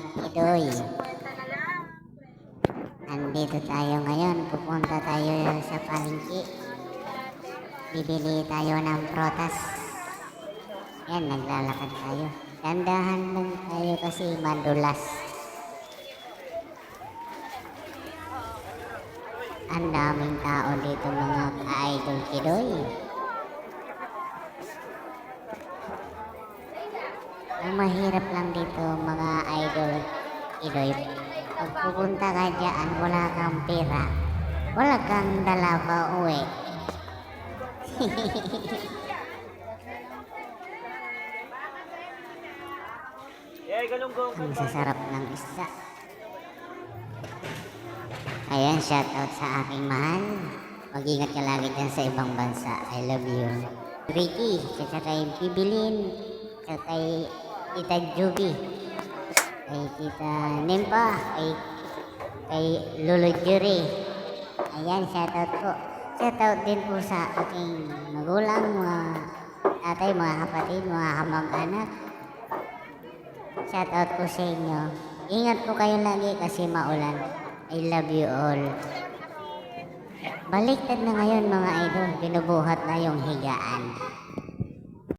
Idoy. Andito tayo ngayon, pupunta tayo sa palengke. Bibili tayo ng protas. Yan, naglalakad tayo. Dandahan lang tayo kasi madulas. Ang daming tao dito mga ka-idol Kidoy. Ang mahirap lang dito mga idol Kidoy, pag pupunta ka dyan, wala kang pera, wala kang dala pa uwi. Ang sasarap ng isda. Ayan, shoutout sa aking mahal. Mag-ingat ka lagi dyan sa ibang bansa. I love you. Ricky, sa kay Bibilin, sa kay Tita Juby, kay Tita Nimpa, kay Lolo Jury. Ayan, shoutout po. Shoutout din po sa aking magulang, mga tatay, mga kapatid, mga kamag-anak. Shoutout po sa inyo. Ingat po kayo lagi kasi maulan. I love you all. Baliktad na ngayon mga idol, binubuhat na yung higaan.